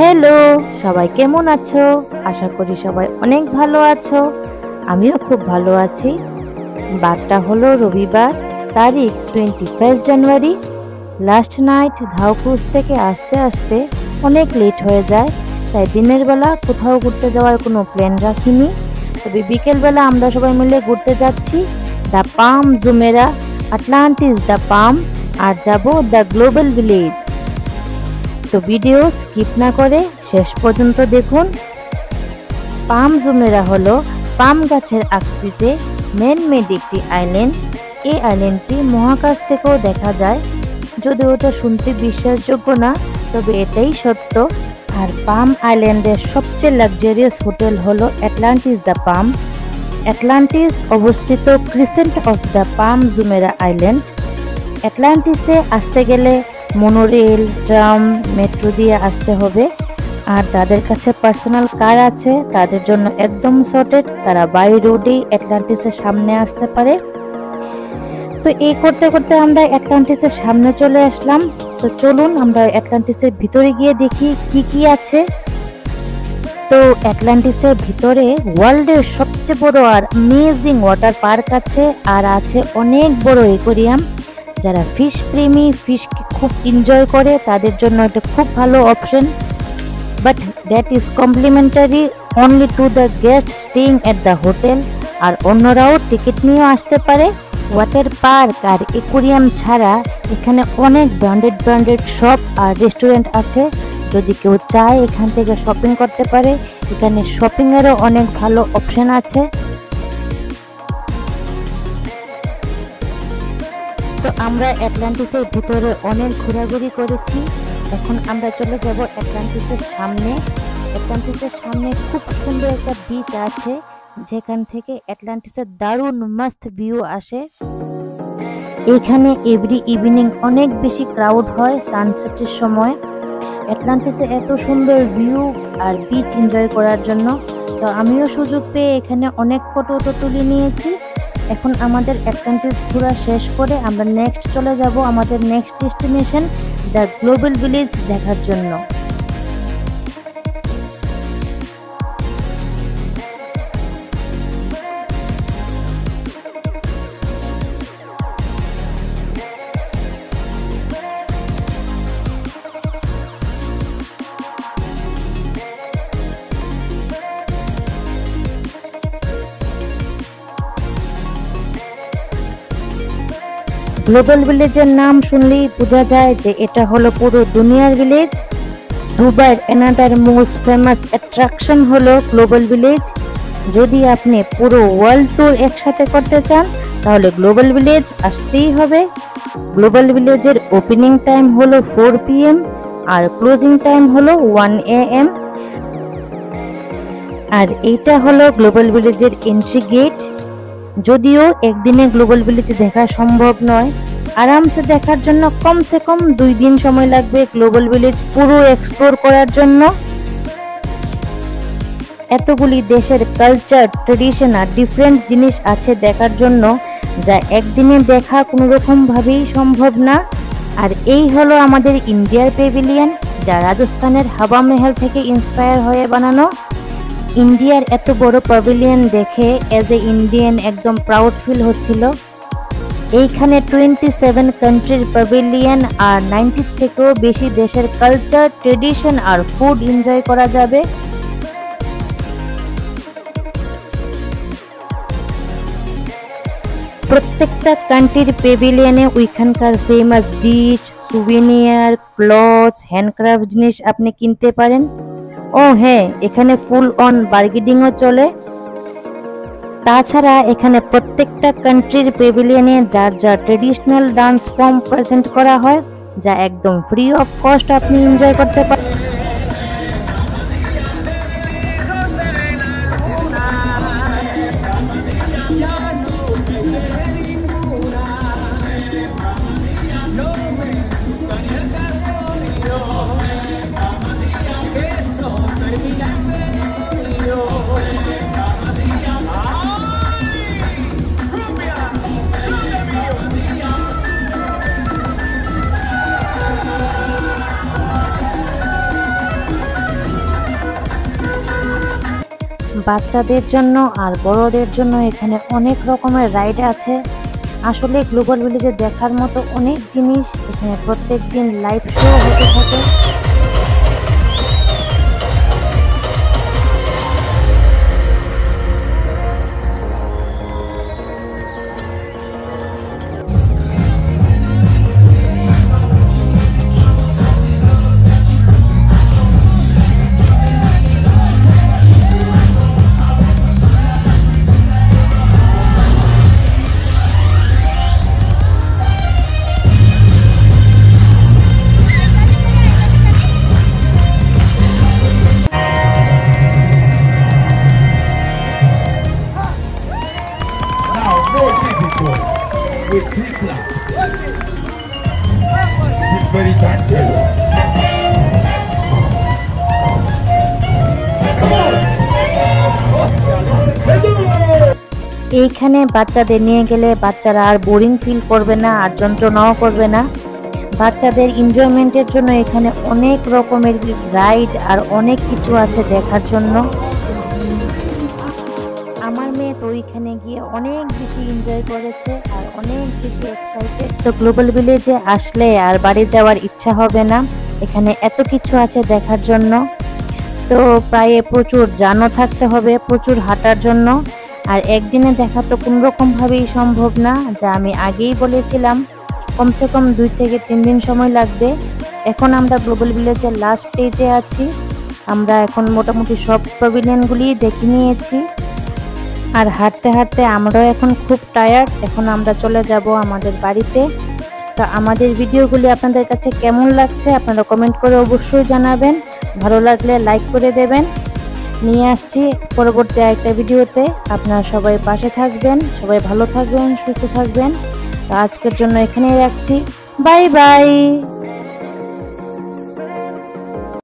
Hello, সবাই কেমন আছো? আশা করি সবাই অনেক ভালো আছো। আমিও খুব ভালো আছি। বারটা হলো রবিবার, তারিখ 21 জানুয়ারি। লাস্ট নাইট ধাউকুজ থেকে আসতে আসতে অনেক লেট হয়ে যায়, তাই দিনের বেলা কোথাও ঘুরতে যাওয়ার কোনো প্ল্যান রাখিনি। তবে বিকেলবেলা আমরা সবাই মিলে ঘুরতে যাচ্ছি the Palm Jumeirah, Atlantis the Palm, আর যাব দ্য গ্লোবাল ভিলেজ। তো ভিডিও স্কিপ না করে শেষ পর্যন্ত দেখুন। পাম জুমেরা হলো পাম গাছের আকৃতিতে ম্যান-মেড একটি আইল্যান্ড। এই আইল্যান্ডটি মহাকাশ থেকেও দেখা যায়, যদি ওটা শুনতে বিশ্বাসযোগ্য না, তবে এটাই সত্য। আর পাম আইল্যান্ডের সবচেয়ে লাক্সারিয়াস হোটেল হলো অ্যাটলান্টিস দ্য পাম। অ্যাটলান্টিস অবস্থিত crescent of the Palm Jumeirah island. অ্যাটলান্টিসে আসতে গেলে মনোরেল, ট্রাম, মেট্রো দিয়ে আসতে হবে। আর যাদের কাছে পার্সোনাল কার আছে তাদের জন্য একদম সর্টেড, তারা বাই রোডেই অ্যাটলান্টিসের সামনে আসতে পারে। তো এই করতে করতে আমরা অ্যাটলান্টিসের সামনে চলে আসলাম। তো চলুন আমরা অ্যাটলান্টিসের ভিতরে গিয়ে দেখি কি কি আছে। তো অ্যাটলান্টিসের ভিতরে ওয়ার্ল্ডের সবচেয়ে বড় আর অ্যামেজিং ওয়াটার পার্ক আছে, আর আছে অনেক বড় অ্যাকোয়ারিয়াম। যারা ফিশ প্রেমী, ফিশকে খুব এনজয় করে, তাদের জন্য এটা খুব ভালো option. But that is complimentary only to the guest staying at the hotel. আর অন্যরাও টিকিট নিয়েও আসতে পারে। ওয়াটার পার্ক আর অ্যাকোয়ারিয়াম ছাড়া এখানে অনেক ব্র্যান্ডেড শপ আর রেস্টুরেন্ট আছে। যদি কেউ চায় এখান থেকে শপিং করতে পারে। এখানে শপিংয়েরও অনেক ভালো অপশন আছে। তো আমরা অ্যাটলান্টিসের ভিতরে অনেক ঘোরাঘুরি করেছি। এখন আমরা চলে যাব অ্যাটলান্টিসের সামনে। অ্যাটলান্টিসের সামনে খুব সুন্দর একটা বিচ আছে, যেখান থেকে অ্যাটলান্টিসের দারুণ মাস্ত ভিউ আসে। এখানে এভরি ইভিনিং অনেক বেশি ক্রাউড হয় সানসেটের সময়। অ্যাটলান্টিসে এত সুন্দর ভিউ আর বিচ এনজয় করার জন্য। তো আমিও সুযোগ পেয়ে এখানে অনেক ফটো তুলে নিয়েছি। এখন আমাদের অ্যাটলান্টিস ঘোরা শেষ করে আমরা নেক্সট চলে যাব আমাদের next destination the global village দেখার জন্য। গ্লোবাল ভিলেজের নাম শুনলেই বোঝা যায় যে এটা হলো পুরো দুনিয়ার ভিলেজ। দুবাইয়ের অ্যানাদার মোস্ট ফেমাস অ্যাট্রাকশন হলো গ্লোবাল ভিলেজ। যদি আপনি পুরো ওয়ার্ল্ড ট্যুর একসাথে করতে চান তাহলে গ্লোবাল ভিলেজ আসতেই হবে। গ্লোবাল ভিলেজের ওপেনিং টাইম হলো 4 PM আর ক্লোজিং টাইম হলো 1 AM। আর এইটা হলো গ্লোবাল ভিলেজের এন্ট্রি গেট। যদিও একদিনে গ্লোবাল ভিলেজ দেখা সম্ভব নয়, আরামসে দেখার জন্য কমসে কম 2 দিন সময় লাগবে গ্লোবাল ভিলেজ পুরো এক্সপ্লোর করার জন্য। এতগুলি দেশের কালচার, ট্রেডিশন আর ডিফারেন্ট জিনিস আছে দেখার জন্য, যা একদিনে দেখা কোনো রকম ভাবেই সম্ভব না। আর এই হলো আমাদের ইন্ডিয়ার প্যাভিলিয়ন, যা রাজস্থানের হাওয়া মহল থেকে ইন্সপায়ার হয়ে বানানো। ইন্ডিয়ার এত বড় প্যাভিলিয়ন দেখে এজ এ ইন্ডিয়ান একদম প্রাউড ফিল হচ্ছিল। এইখানে 27 কান্ট্রির প্যাভিলিয়ন আর 90 থেকেও বেশি দেশের কালচার, ট্রেডিশন আর ফুড এনজয় করা যাবে। প্রত্যেকটা কান্ট্রির প্যাভিলিয়নে ওইখানকার famous dish, souvenir, clothes, handcraft জিনিস আপনি কিনতে পারেন। ও হ্যাঁ, এখানে ফুল অন বার্গেনিংও চলে। তাছাড়া এখানে প্রত্যেকটা কান্ট্রির প্যাভিলিয়নে যার যা ট্রেডিশনাল ডান্স ফর্ম প্রেজেন্ট করা হয়, যা একদম ফ্রি অফ কস্ট আপনি এনজয় করতে পারেন। বাচ্চাদের জন্য আর বড়দের জন্য এখানে অনেক রকমের রাইড আছে। আসলে গ্লোবাল ভিলেজে দেখার মতো অনেক জিনিস, এখানে প্রত্যেক দিন লাইভ শো হতে থাকে। With Tripla, Silvery Tackle. এইখানে বাচ্চাদের নিয়ে গেলে বাচ্চারা আর বোরিং ফিল করবে না আর যন্ত্রণাও করবে না। বাচ্চাদের এনজয়মেন্টের জন্য এখানে অনেক রকমের রাইড আর অনেক কিছু আছে দেখার জন্য। আমার মেয়ে তো ওইখানে গিয়ে অনেক বেশি এনজয় করেছে আর অনেক বেশি এক্সাইটেড। তো গ্লোবাল ভিলেজে আসলে আর বাড়ি যাওয়ার ইচ্ছা হবে না, এখানে এত কিছু আছে দেখার জন্য। তো প্রায় প্রচুর জানও থাকতে হবে, প্রচুর হাঁটার জন্য। আর একদিনে দেখা তো কোন রকম ভাবেই সম্ভব না, যা আমি আগেই বলেছিলাম কমসে কম 2 থেকে 3 দিন সময় লাগবে। এখন আমরা গ্লোবাল ভিলেজের লাস্ট স্টেজে আছি। আমরা এখন মোটামুটি সব প্যাভিলিয়নগুলি দেখে নিয়েছি আর হাঁটতে হাঁটতে আমরাও এখন খুব টায়ার্ড। এখন আমরা চলে যাব আমাদের বাড়িতে। তো আমাদের ভিডিওগুলি আপনাদের কাছে কেমন লাগছে আপনারা কমেন্ট করে অবশ্যই জানাবেন। ভালো লাগলে লাইক করে দেবেন। নিয়ে আসছি পরবর্তী একটা ভিডিওতে। আপনারা সবাই পাশে থাকবেন, সবাই ভালো থাকবেন, সুস্থ থাকবেন। তো আজকের জন্য এখানেই রাখছি। Bye bye.